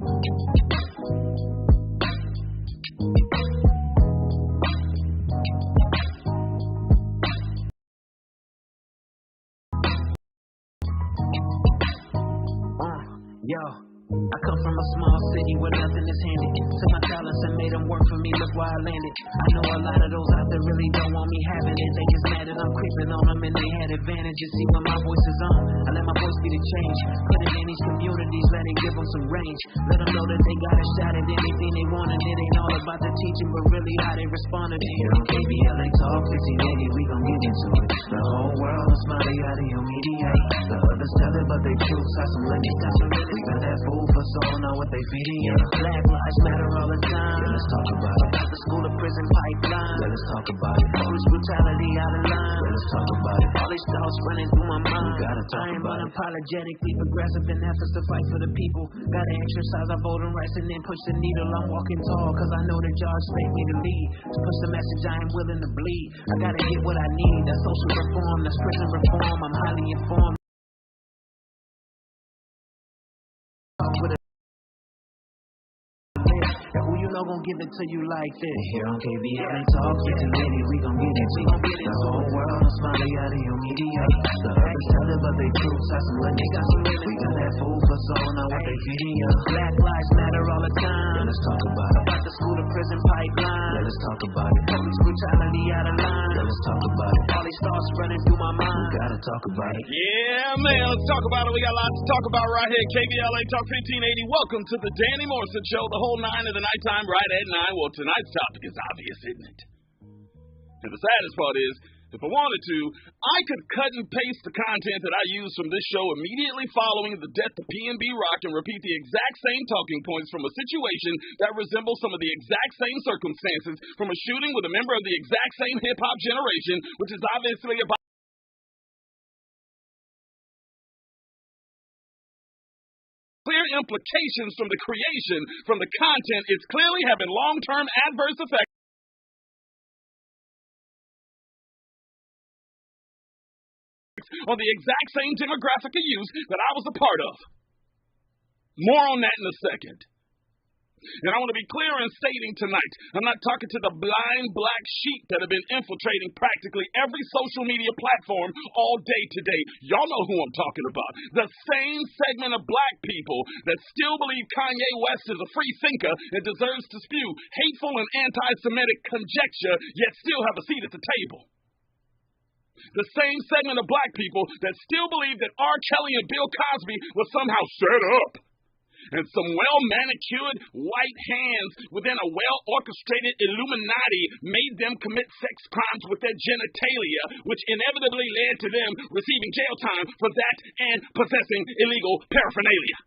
Yo, I come from a small city where nothing is handed. Took my talents and made them work for me, look where I landed. I know a lot of those out there really don't want me having it. They just mad that I'm creeping on them and they had advantages. See, when my voice is on, I let my voice be the change. Put it in these communities, let it give them some range. Let them know that they got a shot at anything they want. And it ain't all about the teaching, but really how they respond to it. Here on KBLA Talk 1580, we gon' get into it. The whole world is smiling out of your media. The others tell it, but they truth got some limits. We got that food for soul, know what they feeding you. Black lives matter all the time. Let's talk about it. About the school to prison pipeline. Let's talk about it. Police brutality out of line. Let's talk about it. All these thoughts running through my mind. We gotta talk about it. Unapologetically progressive and efforts to fight for the people. Gotta exercise our voting rights and then push the needle. I'm walking tall, cause I know that y'all expect me to lead. To push the message I am willing to bleed. I gotta get what I need. That's social reform, that's prison reform. I'm highly informed. Who you know gon' give it to you like this? Here on KBLA Talk 1580, we gon' get it. We gon' get it. The whole world is smiling out of your media. The others tell it, but they truth got some limits. We got that food for soul, know what they feeding you. Black lives matter all the time. Let's talk about it. About the school to prison pipeline. Let's talk about it. Police brutality out of line. Let's talk about it. All these thoughts running through my mind. We gotta talk about it. Yeah, man, let's talk about it. We got lots to talk about right here. KBLA Talk 1580. Welcome to the Danny Morrison Show, the whole 9 of the nighttime, right at 9. Well, tonight's topic is obvious, isn't it? And the saddest part is, if I wanted to, I could cut and paste the content that I use from this show immediately following the death of PNB Rock and repeat the exact same talking points from a situation that resembles some of the exact same circumstances from a shooting with a member of the exact same hip-hop generation, which is obviously about clear implications from the creation, from the content. It's clearly having long-term adverse effects on the exact same demographic of youth that I was a part of. More on that in a second. And I want to be clear in stating tonight, I'm not talking to the blind black sheep that have been infiltrating practically every social media platform all day today. Y'all know who I'm talking about. The same segment of black people that still believe Kanye West is a free thinker and deserves to spew hateful and anti-Semitic conjecture, yet still have a seat at the table. The same segment of black people that still believe that R. Kelly and Bill Cosby was somehow set up, and some well-manicured white hands within a well-orchestrated Illuminati made them commit sex crimes with their genitalia, which inevitably led to them receiving jail time for that and possessing illegal paraphernalia.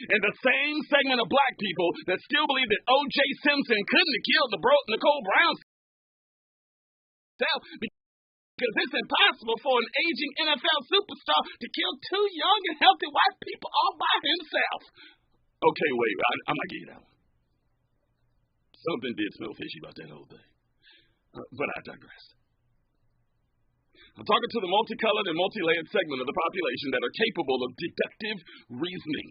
And the same segment of black people that still believe that O.J. Simpson couldn't have killed Nicole Brown because it's impossible for an aging NFL superstar to kill two young and healthy white people all by himself. Okay, wait, I might give you that one. Something did smell fishy about that whole thing. But I digress. I'm talking to the multicolored and multi-layered segment of the population that are capable of deductive reasoning.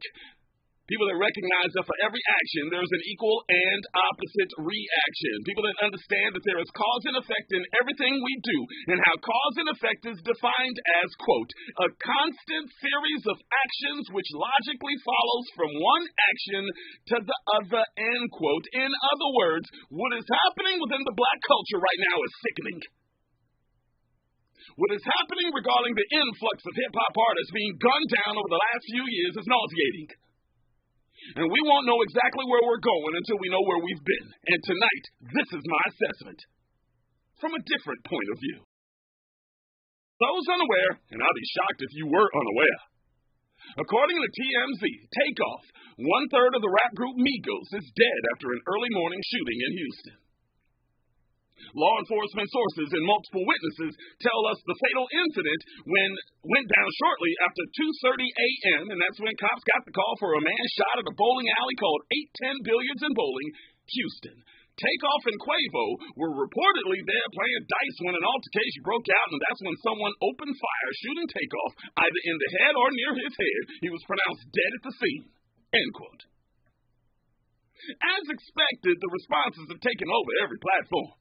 People that recognize that for every action, there's an equal and opposite reaction. People that understand that there is cause and effect in everything we do, and how cause and effect is defined as, quote, a constant series of actions which logically follows from one action to the other, end quote. In other words, what is happening within the black culture right now is sickening. What is happening regarding the influx of hip-hop artists being gunned down over the last few years is nauseating. And we won't know exactly where we're going until we know where we've been. And tonight, this is my assessment from a different point of view. Those unaware, and I'll be shocked if you were unaware, according to TMZ, Takeoff, 1/3 of the rap group Migos, is dead after an early morning shooting in Houston. Law enforcement sources and multiple witnesses tell us the fatal incident went down shortly after 2:30 a.m., and that's when cops got the call for a man shot at a bowling alley called 810 Billiards and Bowling, Houston. Takeoff and Quavo were reportedly there playing dice when an altercation broke out, and that's when someone opened fire, shooting Takeoff either in the head or near his head. He was pronounced dead at the scene. End quote. As expected, the responses have taken over every platform.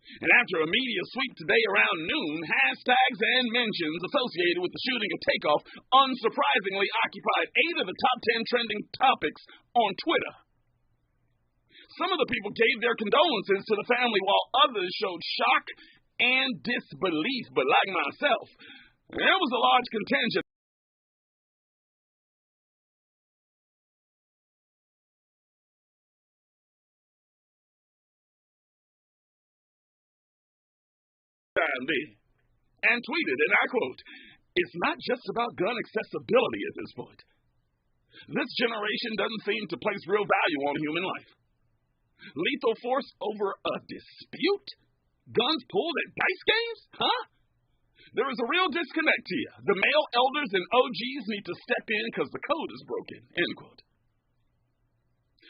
And after a media sweep today around noon, hashtags and mentions associated with the shooting of Takeoff unsurprisingly occupied 8 of the top 10 trending topics on Twitter. Some of the people gave their condolences to the family while others showed shock and disbelief. But like myself, there was a large contingent and tweeted, and I quote, "It's not just about gun accessibility at this point. This generation doesn't seem to place real value on human life. Lethal force over a dispute? Guns pulled at dice games? Huh? There is a real disconnect here. The male elders and OGs need to step in because the code is broken." End quote.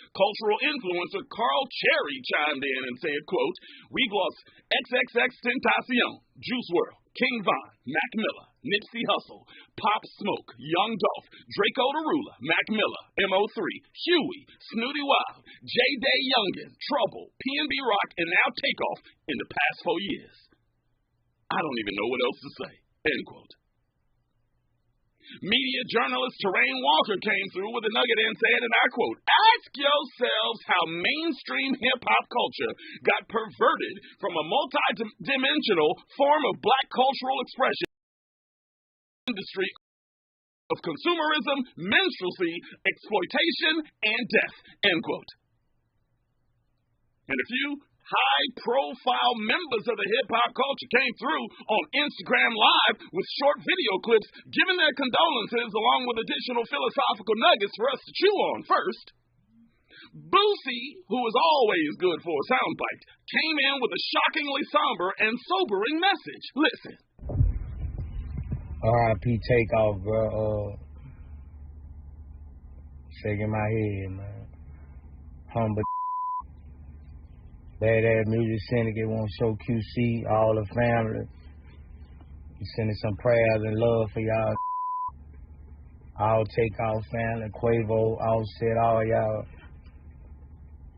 Cultural influencer Carl Cherry chimed in and said, quote, "We've lost XXX Tentacion, Juice WRLD, King Von, Mac Miller, Nipsey Hussle, Pop Smoke, Young Dolph, Draco Derulo, Mac Miller, MO3, Huey, Snooty Wild, J-Day Youngin, Trouble, PNB Rock, and now Takeoff in the past 4 years. I don't even know what else to say." End quote. Media journalist Terrain Walker came through with a nugget and said, and I quote, "Ask yourselves how mainstream hip-hop culture got perverted from a multi-dimensional form of black cultural expression industry of consumerism, minstrelsy, exploitation, and death." End quote. And a few high-profile members of the hip-hop culture came through on Instagram Live with short video clips giving their condolences along with additional philosophical nuggets for us to chew on. First, Boosie, who is always good for a soundbite, came in with a shockingly somber and sobering message. Listen. R.I.P. Takeoff, bro. Shaking my head, man. Humble. Badass Music Syndicate want to show QC, all the family. We sending some prayers and love for y'all. All Takeoff family, Quavo, Offset, all y'all.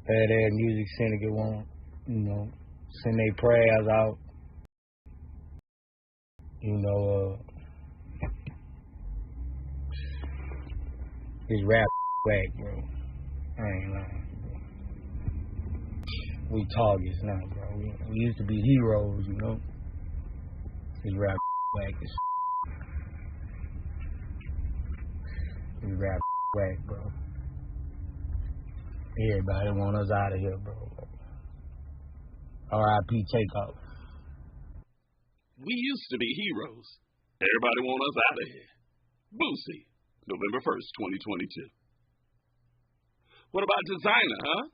Badass Music Syndicate want, send their prayers out. This rap whack, bro. I ain't lying. We targets now, bro. We used to be heroes, This rap whack is this rap whack, bro. Everybody want us out of here, bro. R.I.P. Takeoff. We used to be heroes. Everybody want us out of here. Boosie, November 1st, 2022. What about Designer, huh?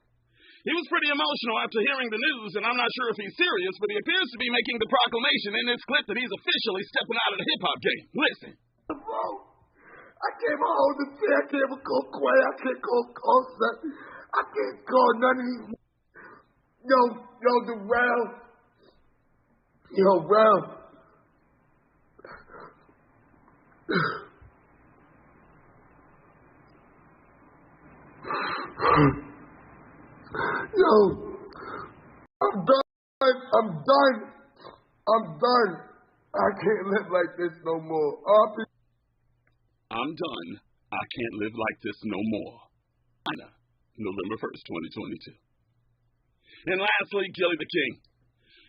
He was pretty emotional after hearing the news, and I'm not sure if he's serious, but he appears to be making the proclamation in this clip that he's officially stepping out of the hip-hop game. Listen. Bro, I can't hold the fear. I can't go quiet. I can't go closer. I can't call none of these. The round. Round. I'm done. I can't live like this no more. I'm done. I can't live like this no more. November 1st, 2022. And lastly, Gilly the King.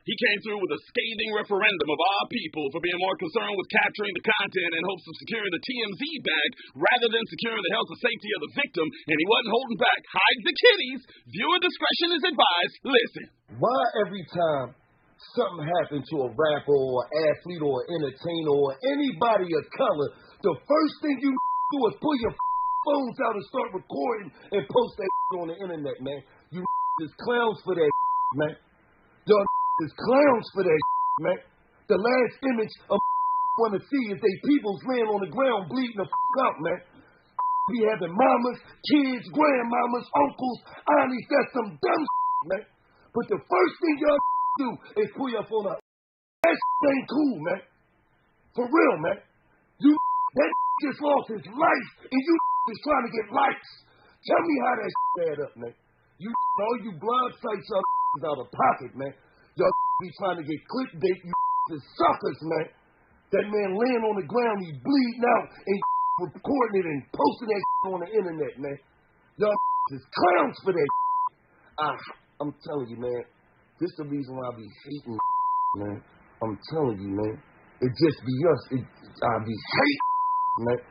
He came through with a scathing referendum of our people for being more concerned with capturing the content in hopes of securing the TMZ bag rather than securing the health and safety of the victim, and he wasn't holding back. Hide the kitties. Viewer discretion is advised. Listen. Why every time something happens to a rapper or athlete or entertainer or anybody of color, the first thing you do is pull your phones out and start recording and post that on the internet, man? You is clowns for that, man. Y'all is clowns for that, man. The last image of want to see is they peoples laying on the ground bleeding the out, man. Be having mamas, kids, grandmamas, uncles, aunties. That's some dumb man. But the first thing y'all do is pull your phone up. That ain't cool, man. For real, man. You That just lost his life, and you is trying to get likes. Tell me how that add up, man. You all you blind sites is out of pocket, man. Y'all be trying to get clickbait, you is suckers, man. That man laying on the ground, he's bleeding out, and recording it and posting that on the internet, man. Y'all is clowns for that. I'm telling you, man. This the reason why I be hating, man. I'm telling you, man. It just be us. I be hating, man.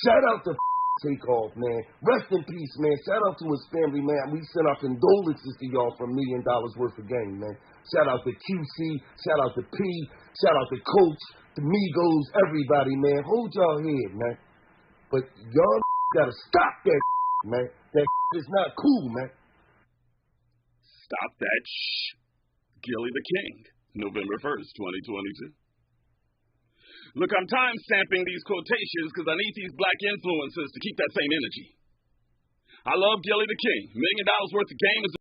Shout out to Takeoff, man. Rest in peace, man. Shout out to his family, man. We send our condolences to y'all for $1 million worth of game, man. Shout out to QC. Shout out to P. Shout out to Coach, the Migos, everybody, man. Hold y'all head, man. But y'all gotta stop that, man. That is not cool, man. Stop that Gilly the King, November 1st, 2022. Look, I'm time-stamping these quotations because I need these black influencers to keep that same energy. I love Gilly the King. $1 million worth of game is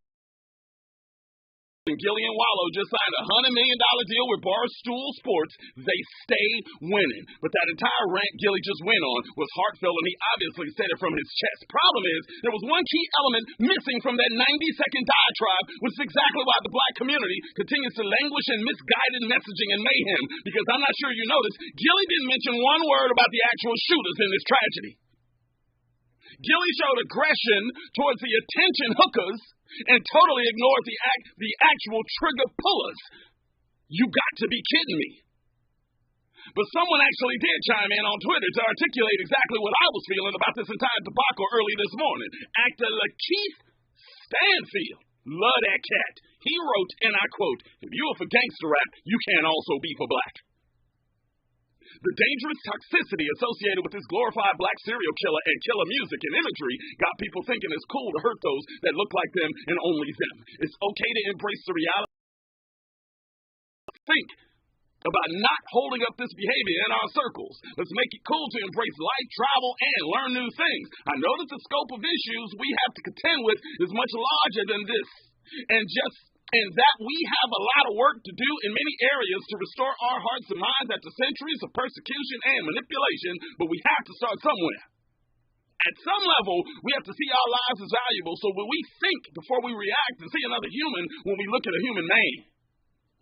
and Gilly and Wallow just signed a $100 million deal with Barstool Sports. They stay winning. But that entire rant Gilly just went on was heartfelt, and he obviously said it from his chest. Problem is, there was one key element missing from that 90-second diatribe, which is exactly why the black community continues to languish in misguided messaging and mayhem. Because I'm not sure you noticed, Gilly didn't mention one word about the actual shooters in this tragedy. Gilly showed aggression towards the attention hookers and totally ignored the actual trigger pullers. You got to be kidding me. But someone actually did chime in on Twitter to articulate exactly what I was feeling about this entire debacle early this morning. Actor Lakeith Stanfield, love that cat. He wrote, and I quote, "If you are for gangster rap, you can also be for black." The dangerous toxicity associated with this glorified black serial killer and killer music and imagery got people thinking it's cool to hurt those that look like them and only them. It's okay to embrace the reality. Think about not holding up this behavior in our circles. Let's make it cool to embrace life, travel, and learn new things. I know that the scope of issues we have to contend with is much larger than this. And that we have a lot of work to do in many areas to restore our hearts and minds after centuries of persecution and manipulation, but we have to start somewhere. At some level, we have to see our lives as valuable, so when we think before we react and see another human when we look at a human man.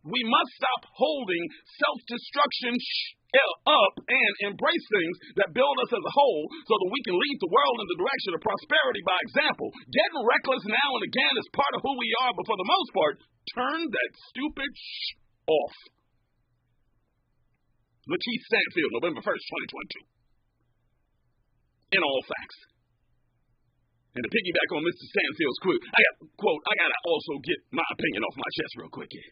We must stop holding self-destruction up and embrace things that build us as a whole so that we can lead the world in the direction of prosperity by example. Getting reckless now and again is part of who we are, but for the most part, turn that stupid off. Lakeith Stanfield, November 1st, 2022. In all facts. And to piggyback on Mr. Stanfield's quote, I gotta also get my opinion off my chest real quick here.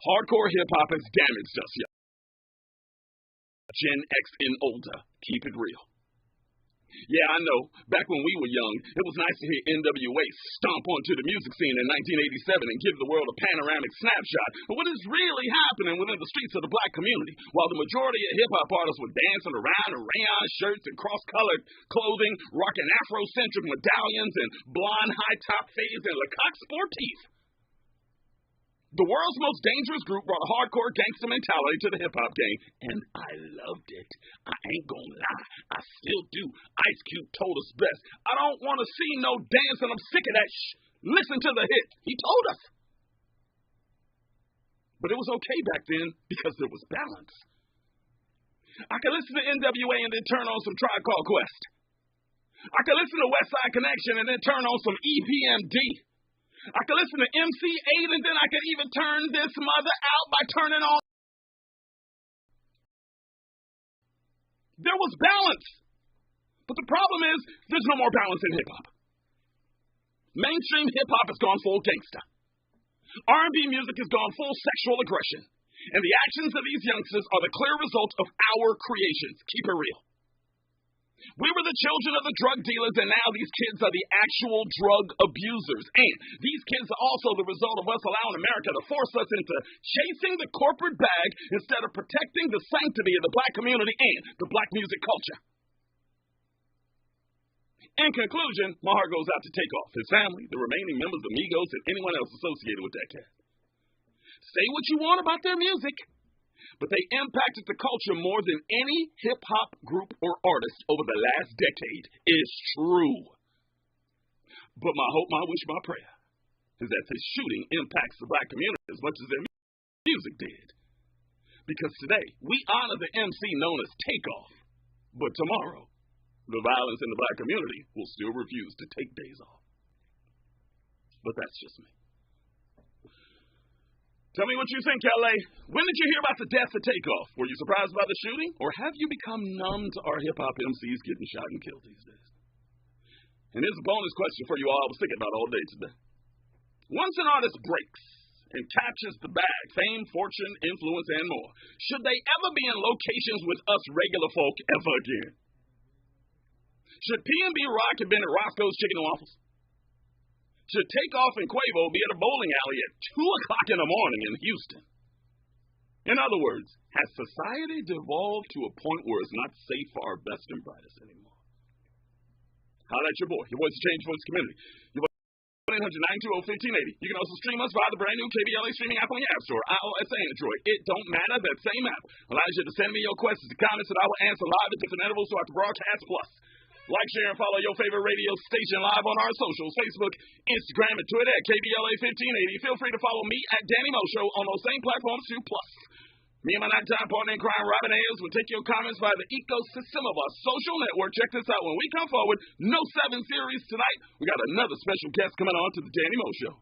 Hardcore hip-hop has damaged us, y'all. Gen X and older, keep it real. Yeah, I know, back when we were young, it was nice to hear NWA stomp onto the music scene in 1987 and give the world a panoramic snapshot. But what is really happening within the streets of the black community? While the majority of hip-hop artists were dancing around in rayon shirts and cross-colored clothing, rocking Afrocentric medallions and blonde high-top fades and Lecoq sportifs. The world's most dangerous group brought a hardcore gangster mentality to the hip-hop game, and I loved it. I ain't gonna lie, I still do. Ice Cube told us best. I don't want to see no dance, and I'm sick of that Listen to the hit. He told us. But it was okay back then because there was balance. I could listen to NWA and then turn on some Tribe Called Quest. I could listen to West Side Connection and then turn on some EPMD. I could listen to MC8 and then I could even turn this mother out by turning on. There was balance. But the problem is, there's no more balance in hip-hop. Mainstream hip-hop has gone full gangsta. R&B music has gone full sexual aggression. And the actions of these youngsters are the clear result of our creations. Keep it real. We were the children of the drug dealers, and now these kids are the actual drug abusers. And these kids are also the result of us allowing America to force us into chasing the corporate bag instead of protecting the sanctity of the black community and the black music culture. In conclusion, my heart goes out to Takeoff, his family, the remaining members of Migos, and anyone else associated with that cat. Say what you want about their music, but they impacted the culture more than any hip-hop group or artist over the last decade is true. But my hope, my wish, my prayer is that this shooting impacts the black community as much as their music did. Because today, we honor the MC known as Takeoff, but tomorrow, the violence in the black community will still refuse to take days off. But that's just me. Tell me what you think, LA. When did you hear about the death of Takeoff? Were you surprised by the shooting? Or have you become numb to our hip-hop MCs getting shot and killed these days? And here's a bonus question for you all I was thinking about all day today. Once an artist breaks and captures the bag, fame, fortune, influence, and more, should they ever be in locations with us regular folk ever again? Should P&B Rock have been at Roscoe's Chicken and Waffles? Should Takeoff and Quavo be at a bowling alley at 2 o'clock in the morning in Houston? In other words, has society devolved to a point where it's not safe for our best and brightest anymore? Holla at your boy. Your voice is Change Voice Community. Your voice is 1-800-920-1580. You can also stream us via the brand new KBLA streaming app on the App Store, iOS and Android. It don't matter. That same app allows you to send me your questions and comments that I will answer live at different intervals throughout the broadcast. Plus, like, share, and follow your favorite radio station live on our socials, Facebook, Instagram, and Twitter at KBLA 1580. Feel free to follow me at Danny Mo Show on those same platforms too. Plus, me and my nighttime partner in crime, Robin Ayers, will take your comments via the ecosystem of our social network. Check this out. When we come forward, No 7 series tonight, we got another special guest coming on to the Danny Mo Show.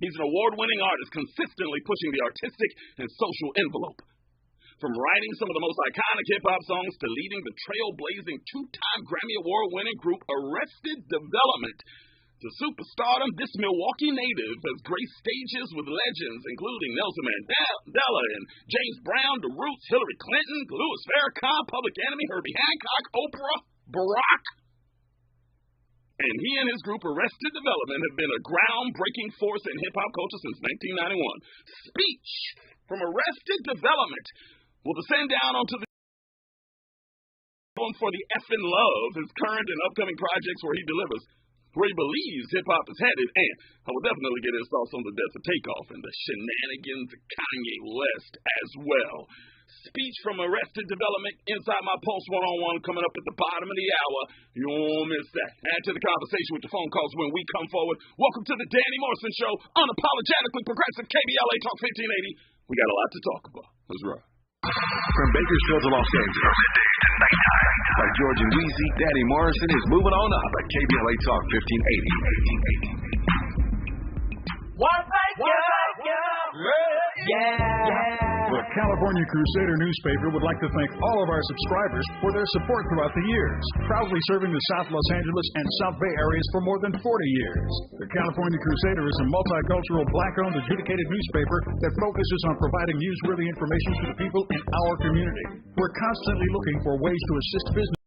He's an award-winning artist consistently pushing the artistic and social envelope. From writing some of the most iconic hip-hop songs to leading the trailblazing 2-time Grammy Award-winning group Arrested Development to superstardom, this Milwaukee native has graced stages with legends including Nelson Mandela and James Brown, The Roots, Hillary Clinton, Louis Farrakhan, Public Enemy, Herbie Hancock, Oprah, Barack. And he and his group Arrested Development have been a groundbreaking force in hip-hop culture since 1991. Speech from Arrested Development will descend down onto the album For the Effin' Love, his current and upcoming projects where he delivers where he believes hip-hop is headed, and I will definitely get his thoughts on the death of Takeoff and the shenanigans of Kanye West as well. Speech from Arrested Development inside my Pulse One-on-One coming up at the bottom of the hour. You won't miss that. Add to the conversation with the phone calls when we come forward. Welcome to the Danny Morrison Show, unapologetically progressive KBLA Talk 1580. We got a lot to talk about. Let's roll. From Bakersfield to Los Angeles, midday to nighttime. By George and Weezy, Danny Morrison is moving on up at KBLA Talk 1580. What's that, yeah. The California Crusader newspaper would like to thank all of our subscribers for their support throughout the years, proudly serving the South Los Angeles and South Bay areas for more than 40 years. The California Crusader is a multicultural, black-owned, adjudicated newspaper that focuses on providing newsworthy information to the people in our community. We're constantly looking for ways to assist business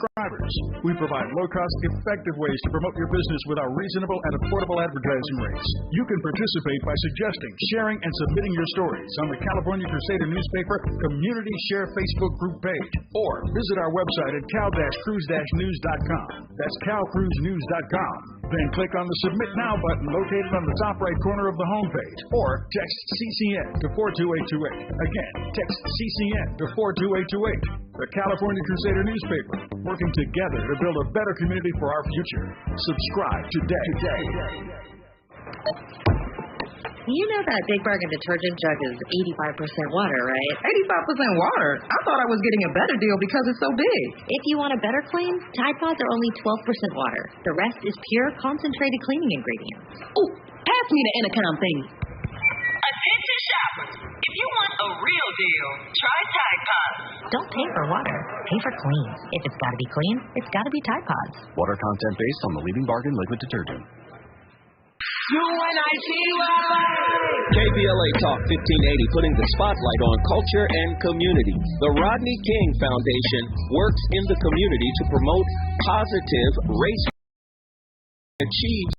subscribers. We provide low-cost, effective ways to promote your business with our reasonable and affordable advertising rates. You can participate by suggesting, sharing, and submitting your stories on the California Crusader newspaper Community Share Facebook group page, or visit our website at cal-cruise-news.com. That's calcruisenews.com. Then click on the Submit Now button located on the top right corner of the homepage, or text CCN to 42828. Again, text CCN to 42828. The California Crusader newspaper, working together to build a better community for our future. Subscribe today. You know that Big Bargain detergent jug is 85% water, right? 85% water? I thought I was getting a better deal because it's so big. If you want a better clean, Tide Pods are only 12% water. The rest is pure, concentrated cleaning ingredients. Ooh, pass me the Intercom thing. Attention shoppers. If you want a real deal, try Tide Pods. Don't pay for water. Pay for clean. If it's got to be clean, it's got to be Tide Pods. Water content based on the leading bargain liquid detergent. KBLA Talk 1580, putting the spotlight on culture and community. The Rodney King Foundation works in the community to promote positive race and achieve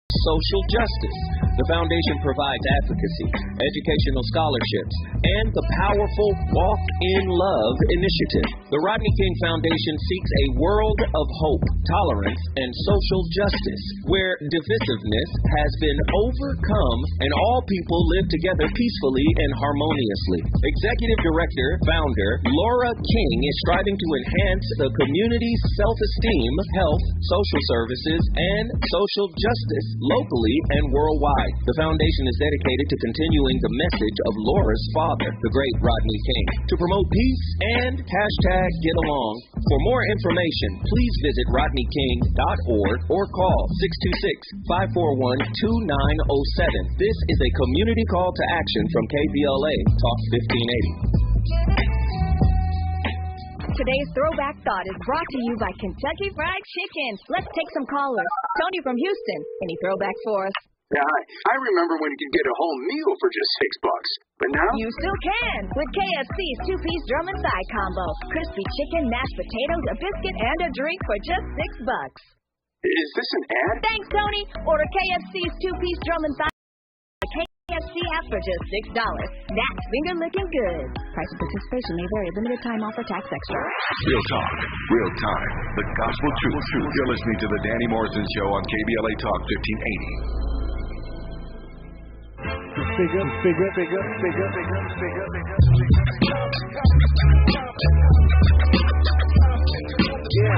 social justice. The foundation provides advocacy, educational scholarships, and the powerful Walk in Love initiative. The Rodney King Foundation seeks a world of hope, tolerance, and social justice, where divisiveness has been overcome and all people live together peacefully and harmoniously. Executive Director, founder, Laura King is striving to enhance the community's self-esteem, health, social services, and social justice locally and worldwide. The foundation is dedicated to continuing the message of Laura's father, the great Rodney King, to promote peace and #get along. For more information, please visit rodneyking.org or call 626-541-2907. This is a community call to action from KBLA Talk 1580. Today's Throwback Thought is brought to you by Kentucky Fried Chicken. Let's take some callers. Tony from Houston, any throwback for us? Yeah, I remember when you could get a whole meal for just $6, but now you still can with KFC's two-piece drum and thigh combo. Crispy chicken, mashed potatoes, a biscuit, and a drink for just $6. Is this an ad? Thanks, Tony. Order KFC's two-piece drum and thigh KFC app for just $6. That's finger licking good. Price of participation may vary. Limited time offer. Tax extra. Real talk, real time. The gospel truth. You're listening to the Danny Morrison Show on KBLA Talk 1580. Bigger. Yeah.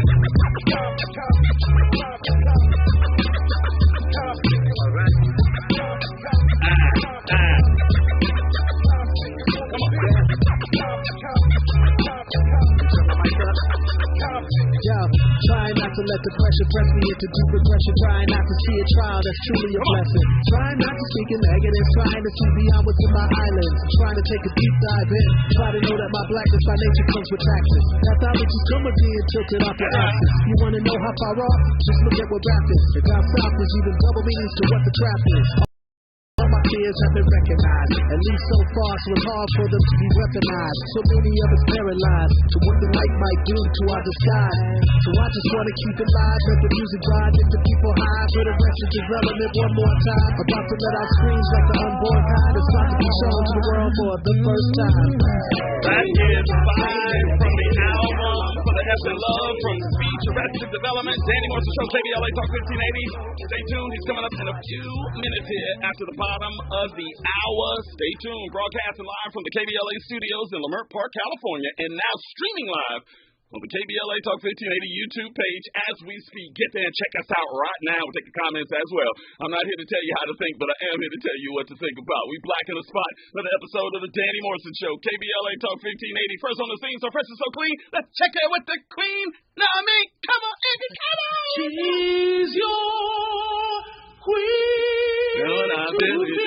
Yo, try not to let the pressure press me into deep regression. Try not to see a trial that's truly a blessing. Try not to speak in negative. Trying to see beyond what's in my islands. Trying to take a deep dive in. Try to know that my blackness by nature comes with taxes. That's how it just come with being tilted off your axis. You wanna know how far off? Just look at what rap is. The down south is even double meanings to what the trap is. All my fears have been recognized, at least so far, so it's hard for them to be weaponized. So many of us paralyzed to what the light might do to our disguise. So I just want to keep it live, let the music ride, make the people high, for the message is relevant one more time. About to let out screams like the unborn kind. It's about to be shown to the world for the first time. That is Five from the album For the Heaven Love from Speech Arrested Development. Danny Morrison Show, KBLA Talk 1580. Stay tuned. He's coming up in a few minutes here after the bottom of the hour. Stay tuned. Broadcasting live from the KBLA studios in Leimert Park, California, and now streaming live on the KBLA Talk 1580 YouTube page as we speak. Get there and check us out right now. We'll take the comments as well. I'm not here to tell you how to think, but I am here to tell you what to think about. We black in the spot. Another episode of the Danny Morrison Show, KBLA Talk 1580. First on the scene, so fresh and so clean. Let's check it with the queen. Nami, come on, Andy, come on. She's your queen. No, I'm in this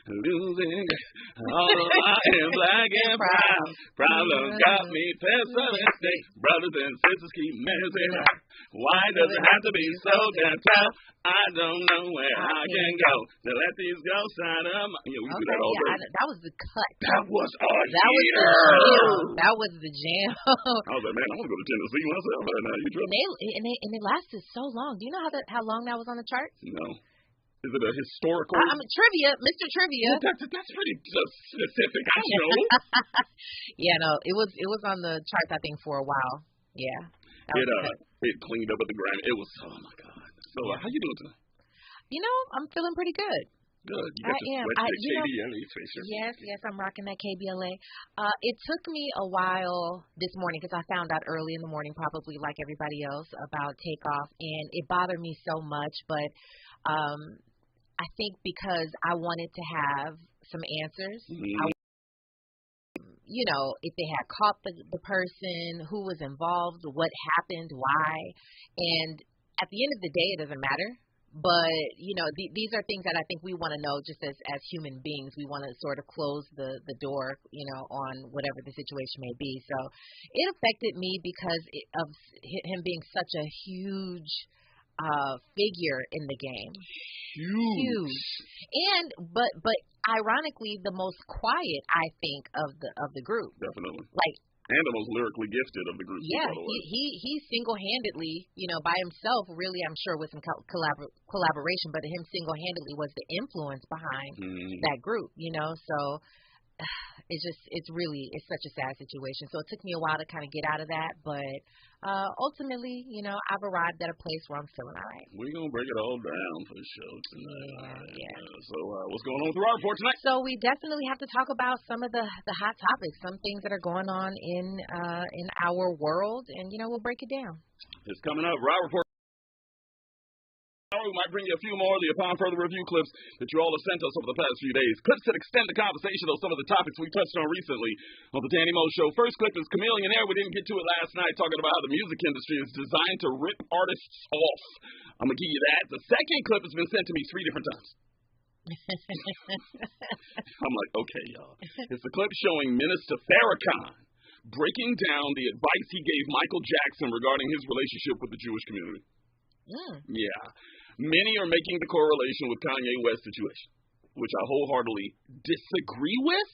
losing all of I am black and proud. Problems got me pessimistic. Brothers and sisters keep messing up. Why does it have to be so damn tough? I don't know where I can go to let these ghosts shine up. Yeah, we do that all day. That was the cut. That was the jam. That was the jam. I was like, man, I want to go to Tennessee myself. But now you drunk. And it lasted so long. Do you know how long that was on the chart? No. Is it a historical? Trivia, Mr. Trivia. Well, that's pretty specific. I know. Yeah, no, it was on the charts, I think, for a while. Yeah. It cleaned up at the grind. It was, oh my God. So how you doing tonight? You know, I'm feeling pretty good. Good. You got your KBLA face. Yes, I'm rocking that KBLA. It took me a while this morning because I found out early in the morning, probably like everybody else, about takeoff, and it bothered me so much. But I think because I wanted to have some answers. Mm-hmm. You know, if they had caught the person, who was involved, what happened, why. And at the end of the day, it doesn't matter. But, you know, these are things that I think we want to know just as human beings. We want to sort of close the door, you know, on whatever the situation may be. So it affected me because of him being such a huge figure in the game. Huge. And but ironically the most quiet, I think, of the group. Definitely. Like And the most lyrically gifted of the group. Yeah, he single-handedly, by himself, really, I'm sure with some collaboration, but him single-handedly was the influence behind that group, so it's such a sad situation. So it took me a while to kind of get out of that, but ultimately, I've arrived at a place where I'm feeling all right. We're going to break it all down for sure tonight. Yeah. So what's going on with the Raw Report tonight? So we definitely have to talk about some of the hot topics, some things that are going on in our world, and, we'll break it down. It's coming up. Raw Report. We might bring you a few more of the Upon Further Review clips that you all have sent us over the past few days. Clips that extend the conversation on some of the topics we touched on recently on the Danny Mo Show. First clip is Chameleonaire. We didn't get to it last night, talking about how the music industry is designed to rip artists off. I'm going to give you that. The second clip has been sent to me 3 different times. I'm like, okay, y'all. It's the clip showing Minister Farrakhan breaking down the advice he gave Michael Jackson regarding his relationship with the Jewish community. Yeah. Many are making the correlation with Kanye West's situation, which I wholeheartedly disagree with.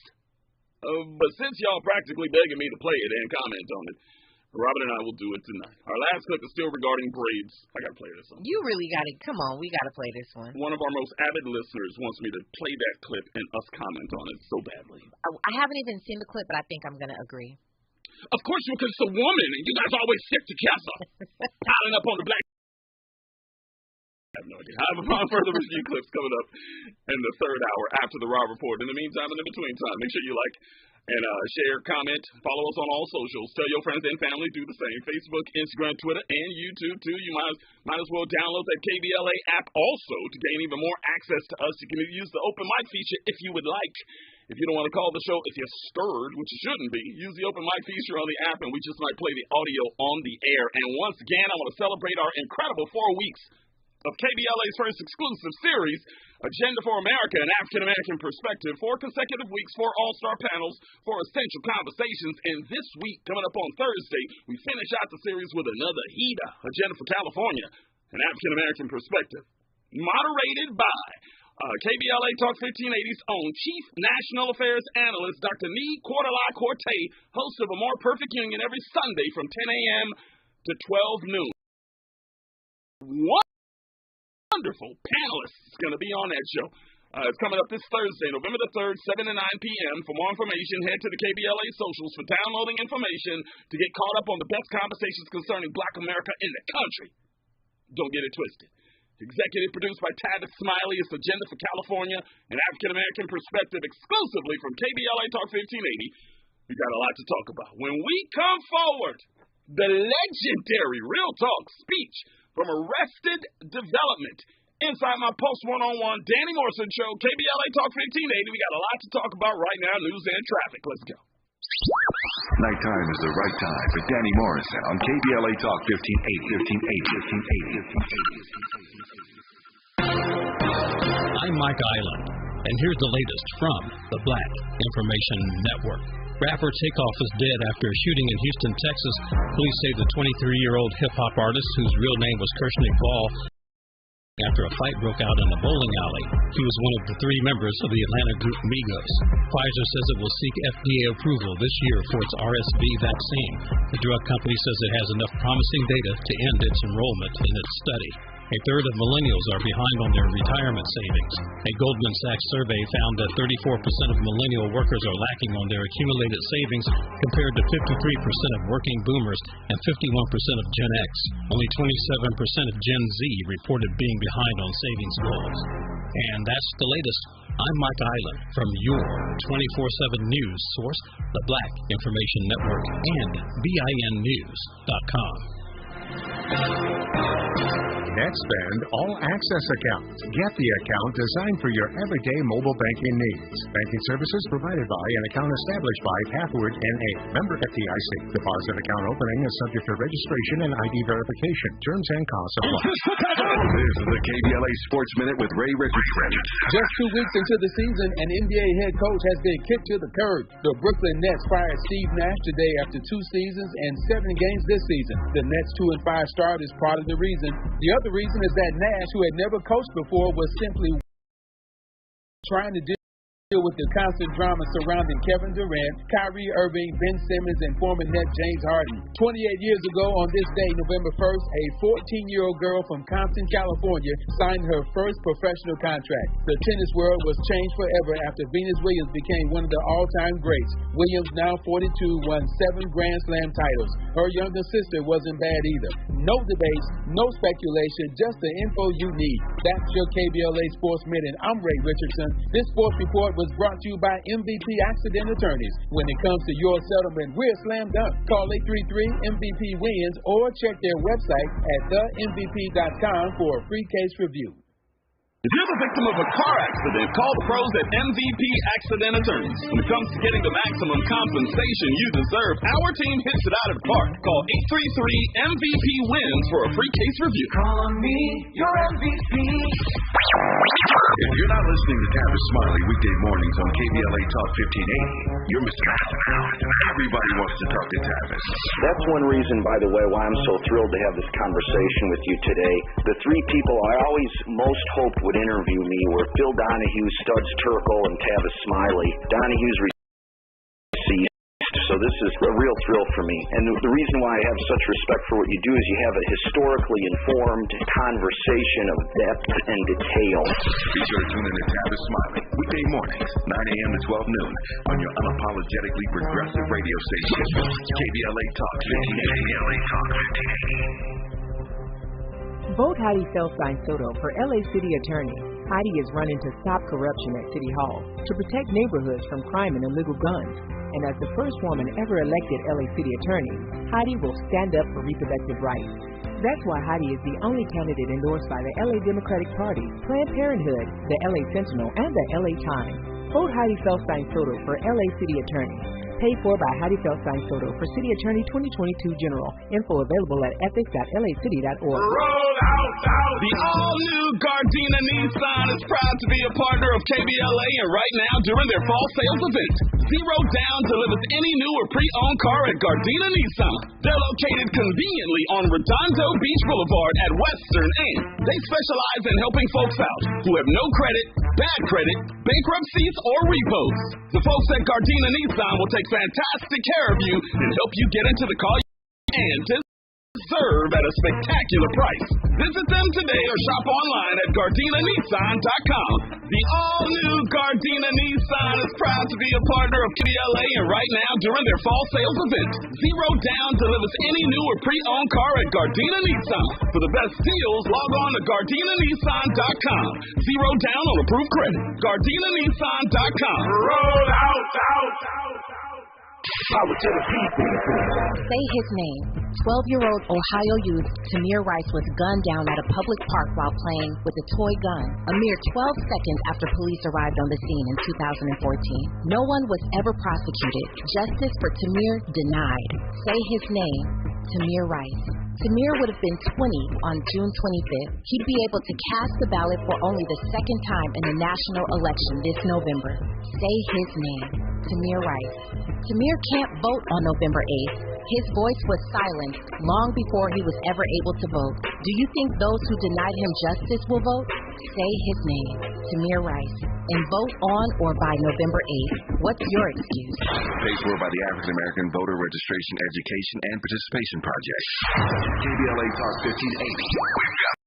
But since y'all practically begging me to play it and comment on it, Robin and I will do it tonight. Our last clip is still regarding braids. I got to play this one. You really got to. Come on, we got to play this one. One of our most avid listeners wants me to play that clip and us comment on it so badly. I haven't even seen the clip, but I think I'm going to agree. Of course, because it's a woman, and you guys always stick together. Piling up on the black. I have no idea. I have Upon Further Review clips coming up in the third hour after the Raw Report. In the meantime, and in between time, make sure you like and share, comment, follow us on all socials. Tell your friends and family, do the same. Facebook, Instagram, Twitter, and YouTube, too. You might as well download that KBLA app also to gain even more access to us. You can use the open mic feature if you would like. If you don't want to call the show, if you're stirred, which you shouldn't be, use the open mic feature on the app, and we just might play the audio on the air. And once again, I want to celebrate our incredible 4 weeks of KBLA's first exclusive series, Agenda for America, an African-American perspective, 4 consecutive weeks, 4 all-star panels, 4 essential conversations, and this week, coming up on Thursday, we finish out the series with another heater, Agenda for California, an African-American perspective, moderated by KBLA Talk 1580's own Chief National Affairs Analyst, Dr. Nee Cortez, host of A More Perfect Union every Sunday from 10 a.m. to 12 noon. Wonderful panelists is going to be on that show. It's coming up this Thursday, November the 3rd, 7 to 9 p.m. For more information, head to the KBLA socials for downloading information to get caught up on the best conversations concerning Black America in the country. Don't get it twisted. Executive produced by Tavis Smiley. It's Agenda for California, an African-American perspective exclusively from KBLA Talk 1580. We got a lot to talk about. When we come forward, the legendary Real Talk speech from Arrested Development. Inside my post one-on-one Danny Morrison show, KBLA Talk 1580. We got a lot to talk about right now, news and traffic. Let's go. Nighttime is the right time for Danny Morrison on KBLA Talk 1580. I'm Mike Island, and here's the latest from the Black Information Network. Rapper Takeoff is dead after a shooting in Houston, Texas. Police say the 23-year-old hip-hop artist, whose real name was Kershnick Ball, after a fight broke out in a bowling alley. He was one of the 3 members of the Atlanta group Migos. Pfizer says it will seek FDA approval this year for its RSV vaccine. The drug company says it has enough promising data to end its enrollment in its study. A third of millennials are behind on their retirement savings. A Goldman Sachs survey found that 34% of millennial workers are lacking on their accumulated savings compared to 53% of working boomers and 51% of Gen X. Only 27% of Gen Z reported being behind on savings goals. And that's the latest. I'm Mike Island from your 24/7 news source, the Black Information Network, and BINnews.com. NetSpend All Access Account. Get the account designed for your everyday mobile banking needs. Banking services provided by and account established by Pathward N.A. Member FDIC. Deposit account opening is subject to registration and ID verification. Terms and costs apply. This is the KBLA Sports Minute with Ray Richardson. Just 2 weeks into the season, an NBA head coach has been kicked to the curb. The Brooklyn Nets fired Steve Nash today after 2 seasons and 7 games this season. The Nets' 2-5 start is part of the reason. The other reason is that Nash, who had never coached before, was simply trying to deal with the constant drama surrounding Kevin Durant, Kyrie Irving, Ben Simmons, and former net James Harden. 28 years ago on this day, November 1st, a 14-year-old girl from Compton, California, signed her first professional contract. The tennis world was changed forever after Venus Williams became one of the all-time greats. Williams, now 42, won 7 Grand Slam titles. Her younger sister wasn't bad either. No debates, no speculation, just the info you need. That's your KBLA Sports Minute. I'm Ray Richardson. This sports report was brought to you by MVP Accident Attorneys. When it comes to your settlement, we're slam dunk. Call 833-MVP-WINS or check their website at themvp.com for a free case review. If you're the victim of a car accident, call the pros at MVP Accident Attorneys. When it comes to getting the maximum compensation you deserve, our team hits it out of the park. Call 833-MVP-WINS for a free case review. Call on me, your MVP. If you're not listening to Tavis Smiley weekday mornings on KBLA Talk 1580, you're missing out. Everybody wants to talk to Tavis. That's one reason, by the way, why I'm so thrilled to have this conversation with you today. The 3 people I always most hoped would interview me were Phil Donahue, Studs Terkel, and Tavis Smiley. Donahue's received, so this is a real thrill for me. And the reason why I have such respect for what you do is you have a historically informed conversation of depth and detail. Be sure to tune in to Tavis Smiley weekday mornings, 9 a.m. to 12 noon on your unapologetically progressive radio station, KBLA Talk 1580. KBLA Talk 1580. Vote Heidi Feldstein-Soto for LA City Attorney. Heidi is running to stop corruption at City Hall, to protect neighborhoods from crime and illegal guns. And as the first woman ever elected LA City Attorney, Heidi will stand up for reproductive rights. That's why Heidi is the only candidate endorsed by the LA Democratic Party, Planned Parenthood, the LA Sentinel, and the LA Times. Vote Heidi Feldstein-Soto for LA City Attorney. Paid for by Heidi Feldstein-Soto for City Attorney 2022 General. Info available at ethics.lacity.org. Roll out. The all-new Gardena Nissan is proud to be a partner of KBLA, and right now during their fall sales event, 0 down delivers any new or pre-owned car at Gardena Nissan. They're located conveniently on Redondo Beach Boulevard at Western, and they specialize in helping folks out who have no credit, bad credit, bankruptcies, or repos. The folks at Gardena Nissan will take fantastic care of you and help you get into the car and deserve at a spectacular price. Visit them today or shop online at GardinaNissan.com. The all-new Gardena Nissan is proud to be a partner of KBLA, and right now during their fall sales event, 0 down delivers any new or pre-owned car at Gardena Nissan. For the best deals, log on to GardinaNissan.com. 0 down on approved credit. GardinaNissan.com. Roll out. Power to the people. Say his name. 12-year-old Ohio youth Tamir Rice was gunned down at a public park while playing with a toy gun, a mere 12 seconds after police arrived on the scene in 2014. No one was ever prosecuted. Justice for Tamir denied. Say his name. Tamir Rice. Tamir would have been 20 on June 25th. He'd be able to cast the ballot for only the second time in the national election this November. Say his name. Tamir Rice. Tamir can't vote on November 8th. His voice was silenced long before he was ever able to vote. Do you think those who denied him justice will vote? Say his name, Tamir Rice, and vote on or by November 8th. What's your excuse? Paid for by the African American Voter Registration, Education, and Participation Project. KBLA Talk 1580.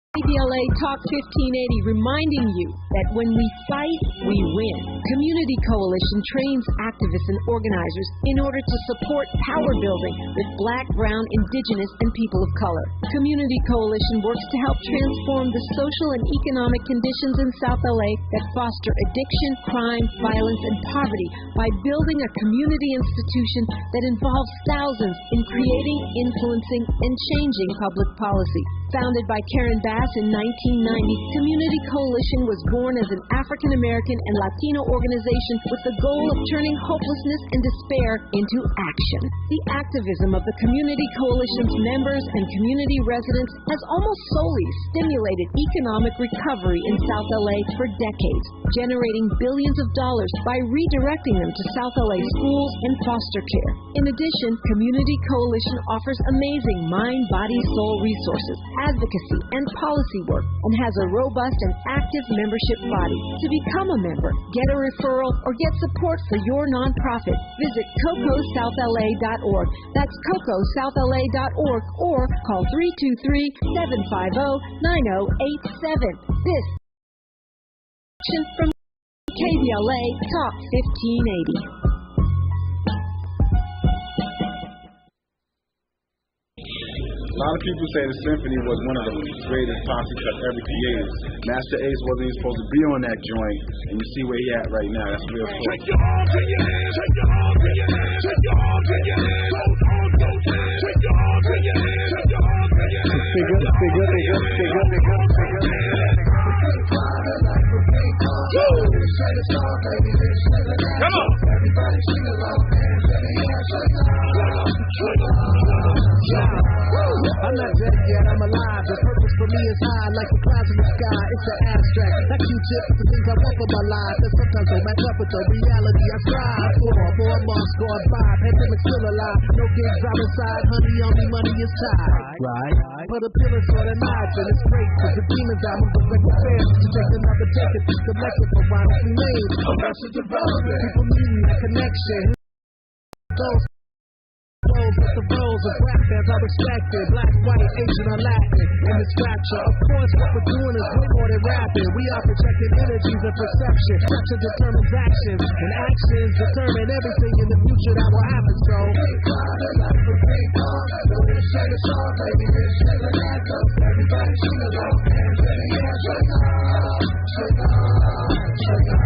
KBLA Talk 1580 reminding you that when we fight, we win. Community Coalition trains activists and organizers in order to support power building with Black, Brown, Indigenous, and people of color. Community Coalition works to help transform the social and economic conditions in South LA that foster addiction, crime, violence, and poverty by building a community institution that involves thousands in creating, influencing, and changing public policy. Founded by Karen Bass in 1990, Community Coalition was born as an African American and Latino organization with the goal of turning hopelessness and despair into action. The activism of the Community Coalition's members and community residents has almost solely stimulated economic recovery in South LA for decades, generating billions of dollars by redirecting them to South LA schools and foster care. In addition, Community Coalition offers amazing mind, body, soul resources, advocacy, and policy work, and has a robust and active membership body. To become a member, get a referral, or get support for your nonprofit, visit CocoSouthLA.org. That's CocoSouthLA.org, or call 323-750-9087. This from KBLA Talk 1580. A lot of people say the symphony was one of the greatest posse cuts ever created. Master Ace wasn't even supposed to be on that joint, and you see where he at right now. That's real cool. Take your arms in your hands, take your arms in your hands, take your arms in your hands, both arms, both hands, take your arms in your hands, take your arms in your hands. Come on. Everybody sing along, hands in the air, I'm not dead yet, I'm alive. The purpose for me is high, like the clouds in the sky. It's the abstract, not Q-tip, the things I want for my life. That sometimes don't match up with the reality I strive for. 4 months gone by, pandemic still alive. No gigs out inside, honey on me, money is tied. Right? But the feelings for the nights, and it's great, cause the demons out of the regular fans. To take another take it, selective around some names. Arrested development, people needing that connection. Those but the roles of rap fans are respected. Black, white, Asian, or Latin. In this fracture, of course, what we're doing is way more than rapping. We are projecting energies and perception. Perception determines actions, and actions determine everything in the future that will happen. So, everybody sing along, hands in the air, shake on, shake on, shake on.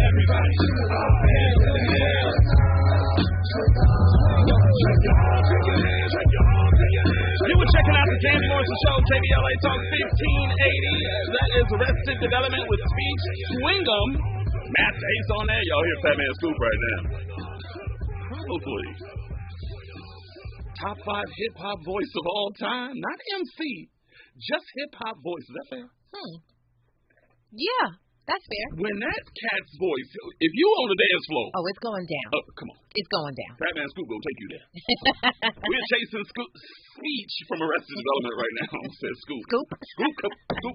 Everybody sing along, hands in the air. You were checking out the Danny Morrison Show, KBLA Talk 1580. That is Arrested Development with Speech Swing'em. Master Ace on there. Y'all hear Fat Man Scoop right now. Probably top 5 hip-hop voice of all time. Not MC, just hip-hop voice. Is that fair? Yeah, that's fair. When that cat's voice, if you on the dance floor. Oh, it's going down. Oh, come on. It's going down. Fat Man Scoop gonna take you there. We're chasing speech from Arrested Development right now. Says Scoop. Scoop,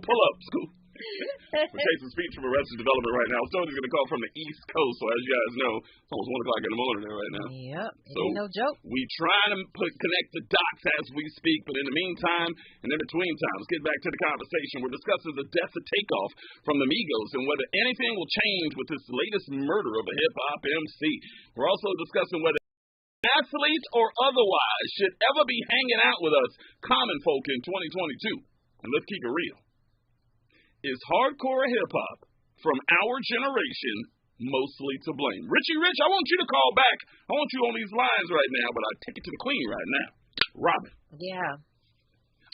pull up, Scoop. We're chasing speech from Arrested Development right now. Somebody's going to call from the East Coast, so as you guys know, it's almost 1 o'clock in the morning there right now. Yep, so ain't no joke. We trying to connect the dots as we speak, but in the meantime, and in between times, get back to the conversation. We're discussing the death of Takeoff from the Migos and whether anything will change with this latest murder of a hip-hop MC. We're also discussing whether athletes or otherwise should ever be hanging out with us common folk in 2022. And let's keep it real. Is hardcore hip-hop from our generation mostly to blame? Richie Rich, I want you to call back. I want you on these lines right now, but I take it to the queen right now. Robin. Yeah.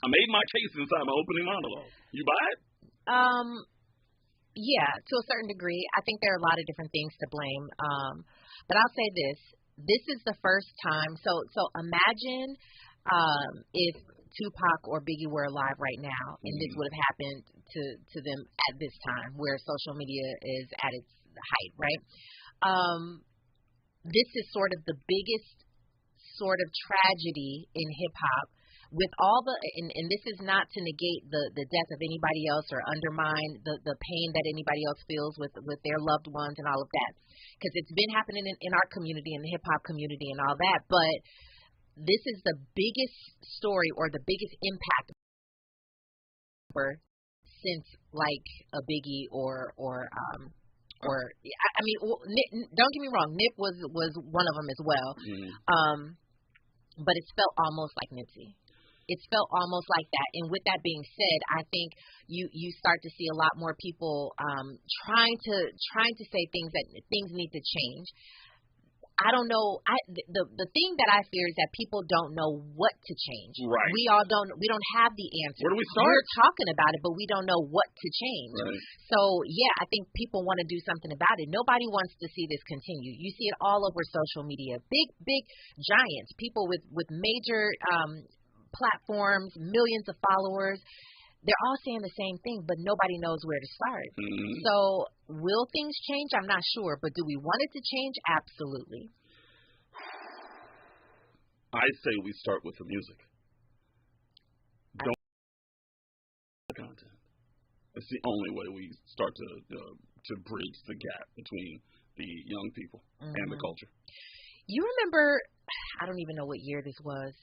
I made my case inside my opening monologue. You buy it? Yeah, to a certain degree. I think there are a lot of different things to blame. But I'll say this. This is the first time. So imagine if Tupac or Biggie were alive right now, and this would have happened to them at this time where social media is at its height, right? This is sort of the biggest sort of tragedy in hip-hop with all the, and this is not to negate the death of anybody else or undermine the pain that anybody else feels with their loved ones and all of that, because it's been happening in our community, in the hip-hop community and all that, but this is the biggest story or the biggest impact since like a Biggie or I mean, don't get me wrong, Nip was one of them as well. But it's felt almost like Nipsey. It's felt almost like that. And with that being said, I think you start to see a lot more people trying to say things need to change. I don't know. The thing that I fear is that people don't know what to change. Right. We don't have the answer. Where do we start? We're talking about it, but we don't know what to change. Right. So yeah, I think people want to do something about it. Nobody wants to see this continue. You see it all over social media. Big giants, people with major platforms, millions of followers. They're all saying the same thing, but nobody knows where to start. So will things change? I'm not sure. But do we want it to change? Absolutely. I say we start with the music. Don't content. It's the only way we start to bridge the gap between the young people and the culture. You remember, I don't even know what year this was.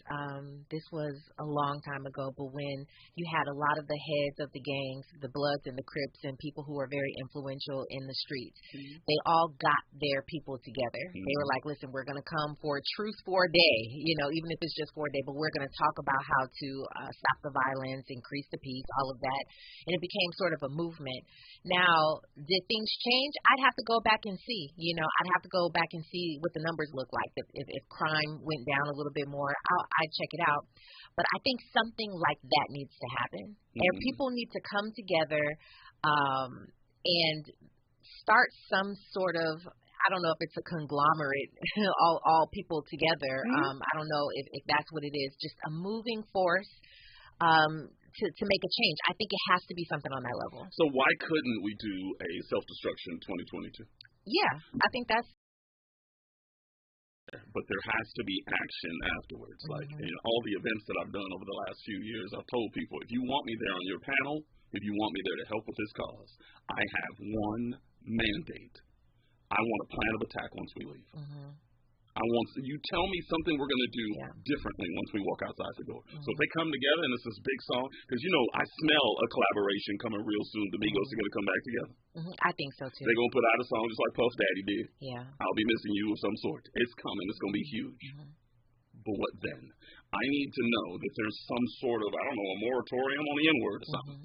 This was a long time ago, but when you had a lot of the heads of the gangs, the Bloods and the Crips, and people who were very influential in the streets, they all got their people together. They were like, listen, we're going to come for a truce for a day, even if it's just for a day, but we're going to talk about how to stop the violence, increase the peace, all of that. And it became sort of a movement. Now, did things change? I'd have to go back and see. I'd have to go back and see what the numbers look like. If crime went down a little bit more, I'd check it out. But I think something like that needs to happen. And people need to come together and start some sort of, I don't know if it's a conglomerate, all people together. I don't know if that's what it is, just a moving force to make a change. I think it has to be something on that level. So why couldn't we do a self-destruction 2022? Yeah, I think that's. But there has to be action afterwards. Like in all the events that I've done over the last few years, I've told people, if you want me there on your panel, if you want me there to help with this cause, I have one mandate. I want a plan of attack once we leave. I want you tell me something we're going to do differently once we walk outside the door. So if they come together and it's this big song, because I smell a collaboration coming real soon. The Migos are going to come back together. I think so too. They're going to put out a song just like Puff Daddy did. Yeah. I'll be missing you of some sort. It's coming. It's going to be huge. But what then? I need to know that there's some sort of, a moratorium on the N-word or something.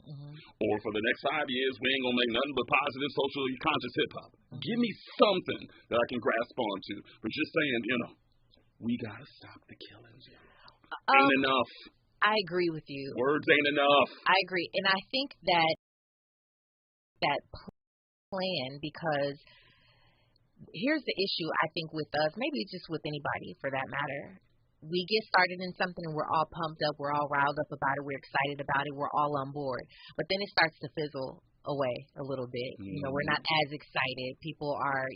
Or for the next 5 years, we ain't going to make nothing but positive, socially conscious hip-hop. Give me something that I can grasp onto. But just saying, we got to stop the killings. Ain't enough. I agree with you. Words ain't enough. I agree. And I think that plan, because here's the issue, I think, with us, maybe just with anybody for that matter. We get started in something and we're all pumped up, we're all riled up about it, we're excited about it, we're all on board. But then it starts to fizzle away a little bit. We're not as excited. People are,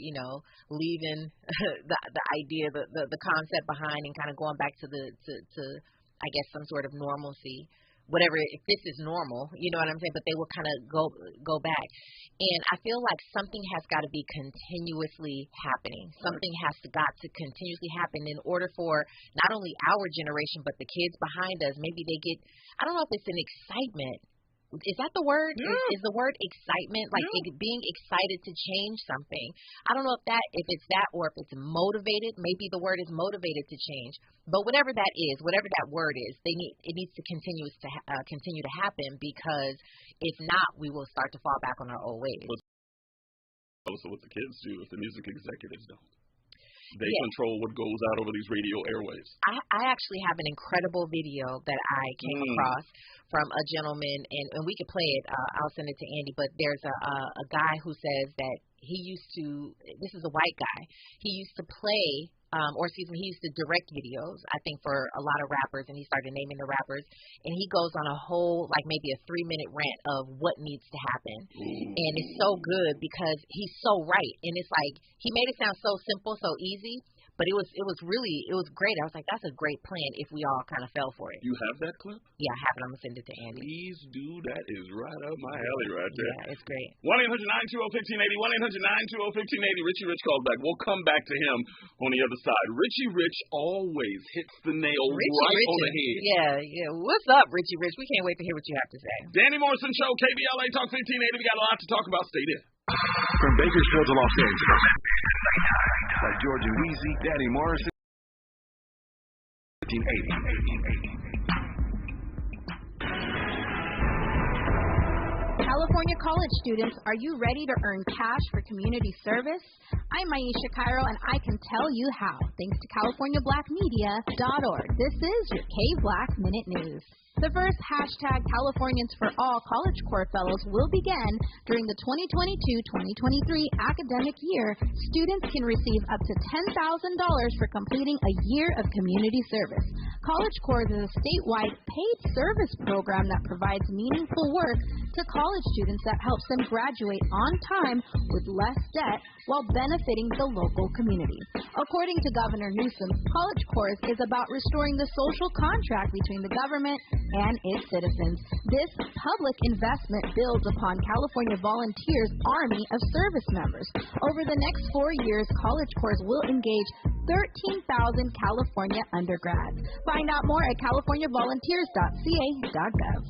leaving the idea, the concept behind, and kind of going back to I guess some sort of normalcy. Whatever, if this is normal, you know what I'm saying? But they will kind of go back. And I feel like something has got to be continuously happening. Something has got to continuously happen in order for not only our generation, but the kids behind us. Maybe they get, I don't know if it's an excitement. Is that the word? Is the word excitement? Like being excited to change something. I don't know if it's that or if it's motivated. Maybe the word is motivated to change. But whatever that is, whatever that word is, it needs to continue to happen, because if not, we will start to fall back on our old ways. Also, what the kids do if the music executives don't. They control what goes out over these radio airwaves. I actually have an incredible video that I came across from a gentleman, and we could play it. I'll send it to Andy. But there's a guy who says that he used to, this is a white guy, he used to play, he used to direct videos, I think, for a lot of rappers, and he started naming the rappers, and he goes on a whole, like maybe a 3-minute rant of what needs to happen. And it's so good because he's so right, and it's like, he made it sound so simple, so easy, but it was great. I was like, that's a great plan if we all kind of fell for it. You have that clip? Yeah, I have it. I'm going to send it to Andy. Please do. That is right up my alley right there. Yeah, it's great. 1-800-920-1580, 1-800-920-1580. Richie Rich calls back. We'll come back to him on the other side. Richie Rich always hits the nail on the head. Yeah. What's up, Richie Rich? We can't wait to hear what you have to say. Danny Morrison Show, KBLA Talk 1580. We got a lot to talk about. Stay there. From Bakersfield to Los Angeles, by George and Weezy, Danny Morrison, 1580. California college students, are you ready to earn cash for community service? I'm Maisha Cairo, and I can tell you how, thanks to CaliforniaBlackMedia.org. This is your K-Black Minute News. The first hashtag Californians for All College Corps Fellows will begin during the 2022-2023 academic year. Students can receive up to $10,000 for completing a year of community service. College Corps is a statewide paid service program that provides meaningful work to college students that helps them graduate on time with less debt while benefiting the local community. According to Governor Newsom, College Course is about restoring the social contract between the government and its citizens. This public investment builds upon California Volunteers' army of service members. Over the next 4 years, College Course will engage 13,000 California undergrads. Find out more at californiavolunteers.ca.gov.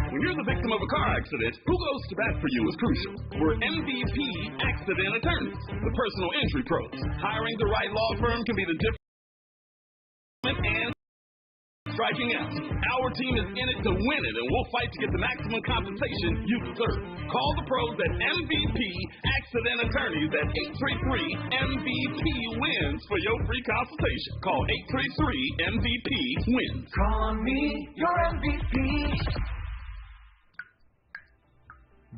When you're the victim of a car accident, who goes to bat for you is crucial. We're MVP accident attorneys, the personal injury pros. Hiring the right law firm can be the difference and striking out. Our team is in it to win it, and we'll fight to get the maximum compensation you deserve. Call the pros at MVP Accident Attorneys at 833-MVP-WINS for your free consultation. Call 833-MVP-WINS. Call on me, your MVP.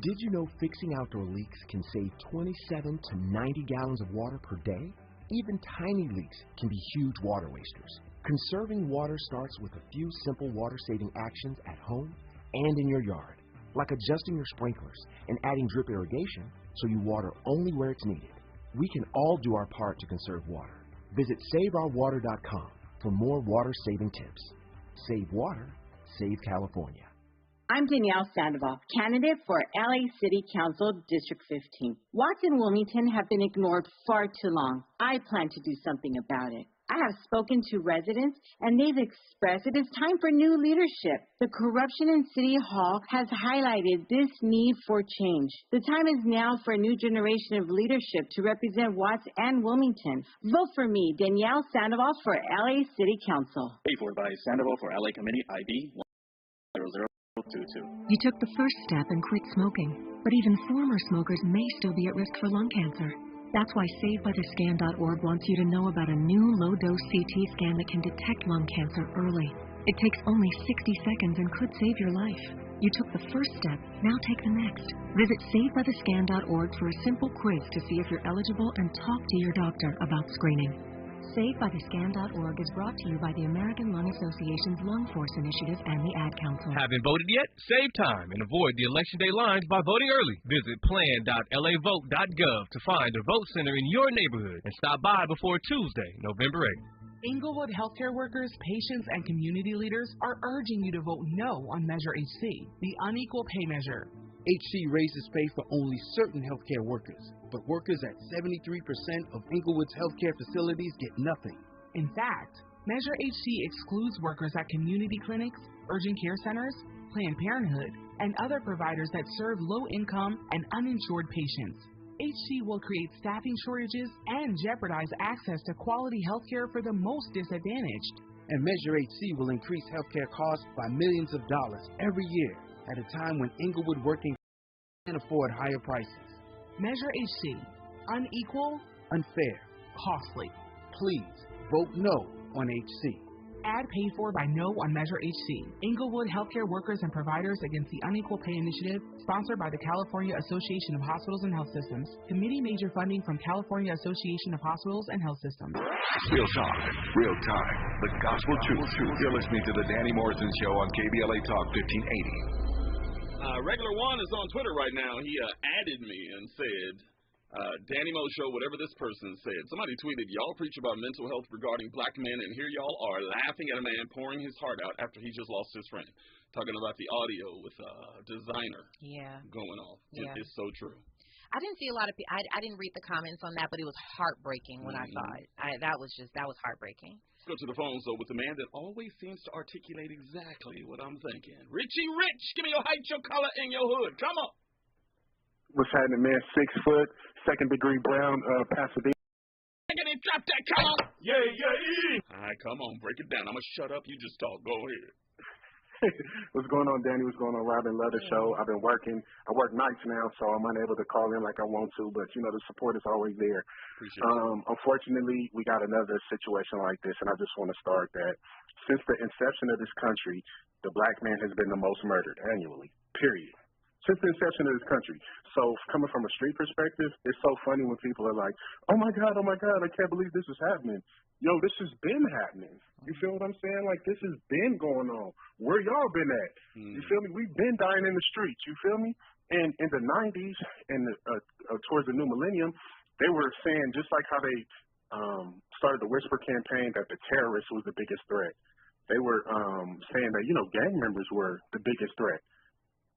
Did you know fixing outdoor leaks can save 27 to 90 gallons of water per day? Even tiny leaks can be huge water wasters. Conserving water starts with a few simple water-saving actions at home and in your yard, like adjusting your sprinklers and adding drip irrigation so you water only where it's needed. We can all do our part to conserve water. Visit SaveOurWater.com for more water-saving tips. Save water, save California. I'm Danielle Sandoval, candidate for LA City Council District 15. Watts and Wilmington have been ignored far too long. I plan to do something about it. I have spoken to residents, and they've expressed it is time for new leadership. The corruption in City Hall has highlighted this need for change. The time is now for a new generation of leadership to represent Watts and Wilmington. Vote for me, Danielle Sandoval, for LA City Council. Paid for by Sandoval for LA Committee ID 10022. You took the first step and quit smoking, but even former smokers may still be at risk for lung cancer. That's why SaveByTheScan.org wants you to know about a new low-dose CT scan that can detect lung cancer early. It takes only 60 seconds and could save your life. You took the first step, now take the next. Visit SaveByTheScan.org for a simple quiz to see if you're eligible and talk to your doctor about screening. SaveByTheScan.org is brought to you by the American Lung Association's Lung Force Initiative and the Ad Council. Haven't voted yet? Save time and avoid the election day lines by voting early. Visit plan.lavote.gov to find a vote center in your neighborhood and stop by before Tuesday, November 8th. Inglewood healthcare workers, patients, and community leaders are urging you to vote no on Measure HC, the unequal pay measure. HC raises pay for only certain healthcare workers, but workers at 73% of Inglewood's healthcare facilities get nothing. In fact, Measure HC excludes workers at community clinics, urgent care centers, Planned Parenthood, and other providers that serve low-income and uninsured patients. HC will create staffing shortages and jeopardize access to quality healthcare for the most disadvantaged. And Measure HC will increase healthcare costs by millions of dollars every year, at a time when Inglewood working can afford higher prices. Measure HC. Unequal, unfair, costly. Please vote no on HC. Ad paid for by No on Measure HC. Inglewood Healthcare Workers and Providers Against the Unequal Pay Initiative, sponsored by the California Association of Hospitals and Health Systems. Committee major funding from California Association of Hospitals and Health Systems. Real talk, real time, the gospel truth. You're listening to the Danny Morrison Show on KBLA Talk 1580. Regular One is on Twitter right now. He added me and said, Danny Mo Show, whatever this person said. Somebody tweeted, y'all preach about mental health regarding black men, and here y'all are laughing at a man pouring his heart out after he just lost his friend. Talking about the audio with Designer going off. Yeah. It's so true. I didn't see a lot of people. I didn't read the comments on that, but it was heartbreaking when I saw it. That was heartbreaking. Let's go to the phones, though, with the man that always seems to articulate exactly what I'm thinking. Richie Rich, give me your height, your color, and your hood. Come on. What's happening, man? 6 foot, second-degree brown, Pasadena. Drop that, come on. Yeah. All right, come on, break it down. I'm going to shut up. You just talk. Go ahead. What's going on, Danny? What's going on, Robin? Love the show. I've been working. I work nights now, so I'm unable to call in like I want to, but, you know, the support is always there. Unfortunately, we got another situation like this, and I just want to start that. Since the inception of this country, the black man has been the most murdered annually, period. since the inception of this country. So coming from a street perspective, it's so funny when people are like, oh my God, I can't believe this is happening. Yo, this has been happening. You feel what I'm saying? Like, this has been going on. Where y'all been at? You feel me? We've been dying in the streets. You feel me? And in the 90s and towards the new millennium, they were saying, just like how they started the whisper campaign that the terrorists was the biggest threat. They were saying that, gang members were the biggest threat.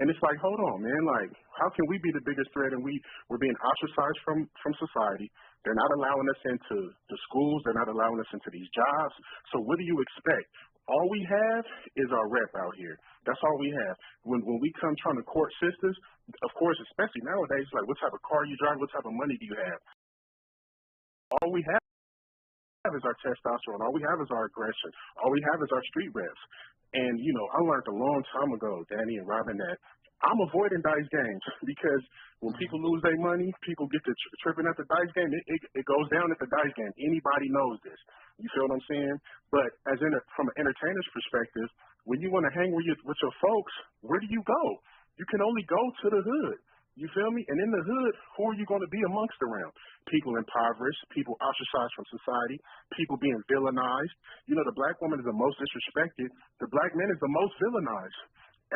And it's like, hold on, man. Like, how can we be the biggest threat and we're being ostracized from society? They're not allowing us into the schools. They're not allowing us into these jobs. So what do you expect? All we have is our rep out here. That's all we have. When we come trying to court sisters, of course, especially nowadays, like, what type of car you drive, what type of money do you have? All we have is our testosterone. All we have is our aggression. All we have is our street reps. And, I learned a long time ago, Danny and Robin, that I'm avoiding dice games because when people lose their money, people get to tripping at the dice game. It goes down at the dice game. Anybody knows this. You feel what I'm saying? But from an entertainer's perspective, when you want to hang with your folks, where do you go? You can only go to the hood. You feel me? And in the hood, who are you going to be amongst around? People impoverished, people ostracized from society, people being villainized. The black woman is the most disrespected. The black man is the most villainized.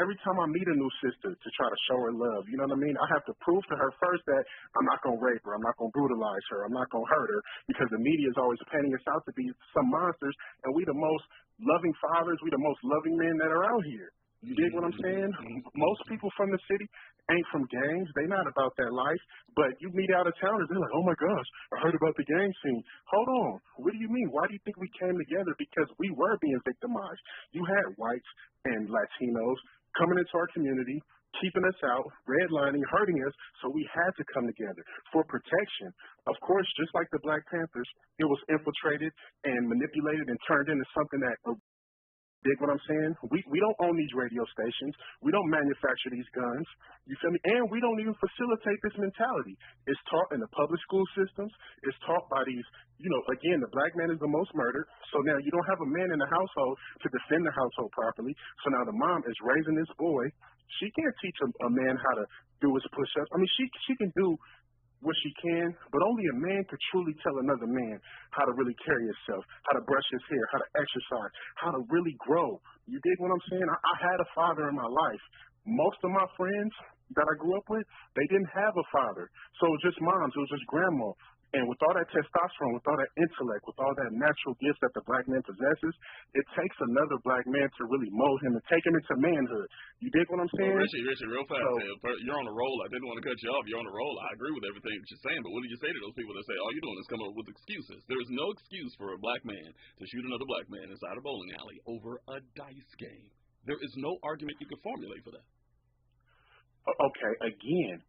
Every time I meet a new sister to try to show her love, you know what I mean? I have to prove to her first that I'm not going to rape her. I'm not going to brutalize her. I'm not going to hurt her because the media is always painting us out to be some monsters, and we the most loving fathers, we the most loving men that are out here. You dig what I'm saying? Most people from the city ain't from gangs. They not about that life. But you meet out-of-towners, they're like, oh, my gosh, I heard about the gang scene. Hold on. What do you mean? Why do you think we came together? Because we were being victimized. You had whites and Latinos coming into our community, keeping us out, redlining, hurting us, so we had to come together for protection. Of course, just like the Black Panthers, it was infiltrated and manipulated and turned into something that dig what I'm saying? We don't own these radio stations. We don't manufacture these guns. You feel me? And we don't even facilitate this mentality. It's taught in the public school systems. It's taught by these, again, the black man is the most murdered. So now you don't have a man in the household to defend the household properly. So now the mom is raising this boy. She can't teach a man how to do his push-ups. I mean, she can do what she can, but only a man could truly tell another man how to really carry himself, how to brush his hair, how to exercise, how to really grow. You dig what I'm saying? I had a father in my life. Most of my friends that I grew up with, they didn't have a father. So it was just moms, it was just grandma. And with all that testosterone, with all that intellect, with all that natural gifts that the black man possesses, it takes another black man to really mold him and take him into manhood. You dig what I'm saying? Well, Richie, real fast. You're on a roll. I didn't want to cut you off. You're on a roll. I agree with everything that you're saying, but what did you say to those people that say, all you're doing is coming up with excuses? There is no excuse for a black man to shoot another black man inside a bowling alley over a dice game. There is no argument you can formulate for that. Okay, again.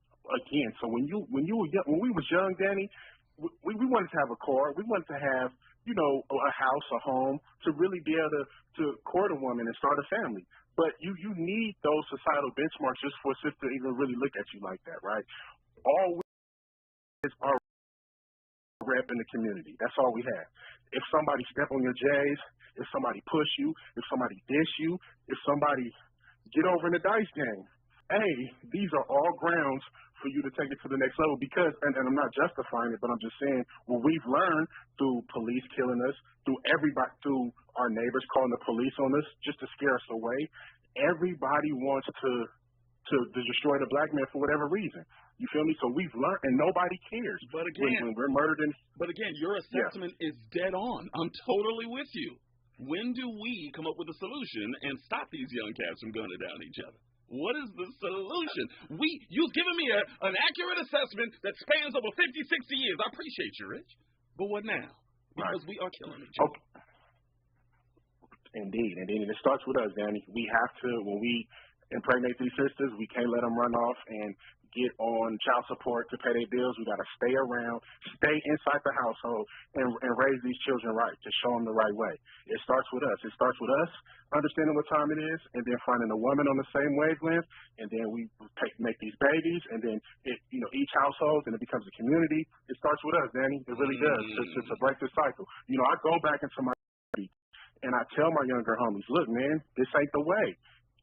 So when we was young, Danny, we wanted to have a car. We wanted to have, a house, a home, to really be able to court a woman and start a family. But you need those societal benchmarks just for a sister to even really look at you like that, right? All we is our rep in the community. That's all we have. If somebody step on your J's, if somebody push you, if somebody dish you, if somebody get over in the dice game, hey, these are all grounds for you to take it to the next level because, and I'm not justifying it, but I'm just saying what we've learned through police killing us, through our neighbors calling the police on us just to scare us away. Everybody wants to destroy the black man for whatever reason. You feel me? So we've learned, and nobody cares. But again, when we're murdered, your assessment is dead on. I'm totally with you. When do we come up with a solution and stop these young cats from gunning down each other? What is the solution? You've given me an accurate assessment that spans over 50, 60 years. I appreciate you, Rich. But what now? Because we are killing each other. Okay. Indeed. And it starts with us, Danny. We have to, when we impregnate these sisters, we can't let them run off and get on child support to pay their bills. We got to stay around, stay inside the household, and raise these children right, to show them the right way. It starts with us. It starts with us understanding what time it is, and then finding a woman on the same wavelength, and then we make these babies, and then each household, and it becomes a community. It starts with us, Danny. It really does to break the cycle. I go back into my and I tell my younger homies, look, man, this ain't the way.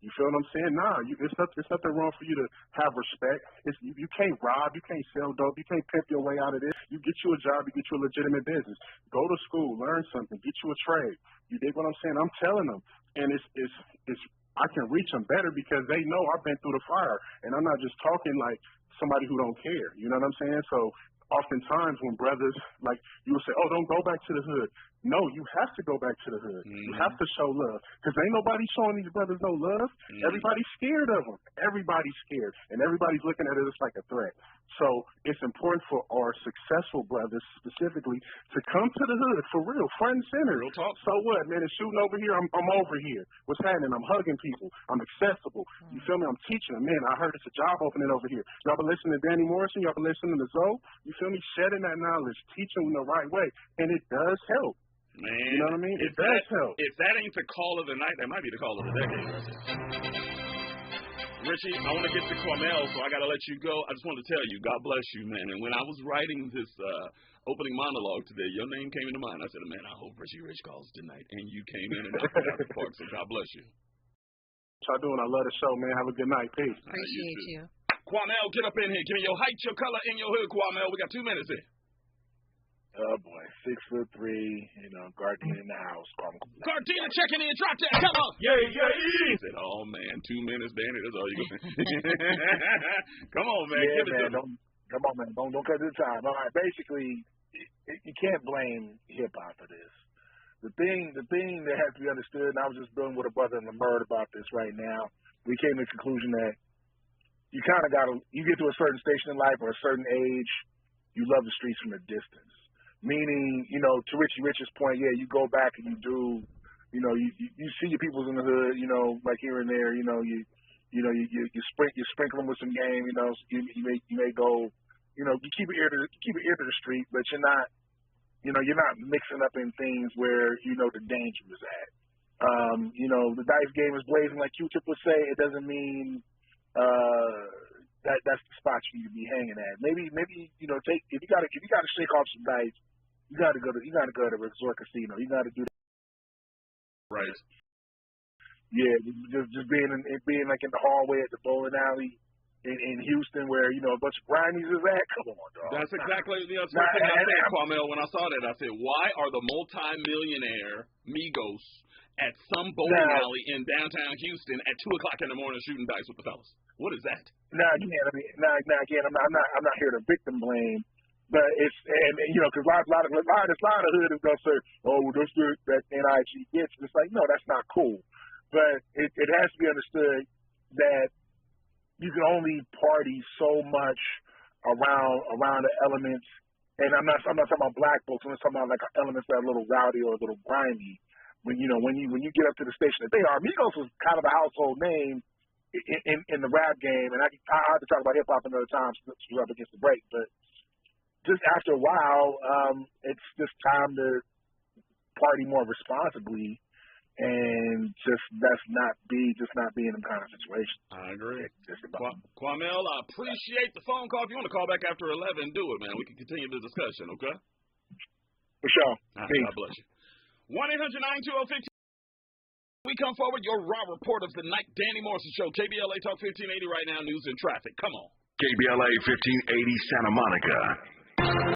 You feel what I'm saying? Nah, it's nothing wrong for you to have respect. You can't rob, you can't sell dope, you can't pimp your way out of this. You get you a job, you get you a legitimate business. Go to school, learn something, get you a trade. You dig what I'm saying? I'm telling them, and it's I can reach them better because they know I've been through the fire, and I'm not just talking like somebody who don't care. You know what I'm saying? So oftentimes when brothers, like, you will say, oh, don't go back to the hood. No, you have to go back to the hood. You have to show love because ain't nobody showing these brothers no love. Everybody's scared of them. Everybody's scared, and everybody's looking at it as like a threat. So it's important for our successful brothers specifically to come to the hood for real, front and center. Real talk. So what, man? It's shooting over here. I'm over here. What's happening? I'm hugging people. I'm accessible. You feel me? I'm teaching them. Man, I heard it's a job opening over here. Y'all been listening to Danny Morrison. Y'all been listening to Zoe. You feel me? Shedding that knowledge, teaching them the right way, and it does help. Man, you know what I mean? It does help. If that ain't the call of the night, that might be the call of the decade. Richie, I want to get to Cornell, so I got to let you go. I just want to tell you, God bless you, man. And when I was writing this opening monologue today, your name came into mind. I said, man, I hope Richie Rich calls tonight. And you came in and knocked it out of the park, so God bless you. What y'all doing? I love the show, man. Have a good night. Peace. Appreciate you. Quamel, get up in here. Give me your height, your color, and your hood, Quamel. We got 2 minutes here. Oh, boy. 6'3", Gardena in the house. Gardena checking in. Drop that. Come on. Yeah. He said, oh, man, 2 minutes, Danny. That's all you going to Come on, man. Yeah, Give it man. Come on, man. Don't cut the time. All right. Basically, you can't blame hip-hop for this. The thing that has to be understood, and I was just dealing with a brother in Lamert about this right now, we came to the conclusion that you kind of got to, you get to a certain station in life or a certain age, you love the streets from a distance. Meaning, to Richie Rich's point, yeah, you go back and you do, you see your peoples in the hood, like here and there, you sprinkle them with some game, you may go, you keep your ear to the street, but you're not mixing up in things where the danger is at. The dice game is blazing, like Q-Tip would say. It doesn't mean that's the spot you need to be hanging at. Maybe if you gotta shake off some dice, you gotta go to a resort casino. You gotta do that. Right. Yeah, just being like in the hallway at the bowling alley in Houston where a bunch of Grimies is at. Come on, dog. That's exactly the first thing I said, Quamel, when I saw that. I said, why are the multi-millionaire Migos at some bowling alley in downtown Houston at 2 o'clock in the morning shooting dice with the fellas? What is that? Now again, I'm not here to victim blame, but it's because a lot of hood is gonna say, oh, that's that NIG gets. It's like, no, that's not cool. But it has to be understood that you can only party so much around the elements, and I'm not talking about black folks. I'm talking about like elements that are a little rowdy or a little grimy. When you get up to the station that they are, Migos was kind of a household name in the rap game, and I have to talk about hip hop another time since we're up against the break. But just after a while, it's just time to party more responsibly, and just not be in them kind of situations. I agree. Quamel, I appreciate the phone call. If you want to call back after 11, do it, man. We can continue the discussion, okay? For sure. Right, God bless you. 1-800-920-15. We come forward, your raw report of the night. Danny Morrison Show, KBLA Talk 1580 right now, news and traffic. Come on. KBLA 1580 Santa Monica.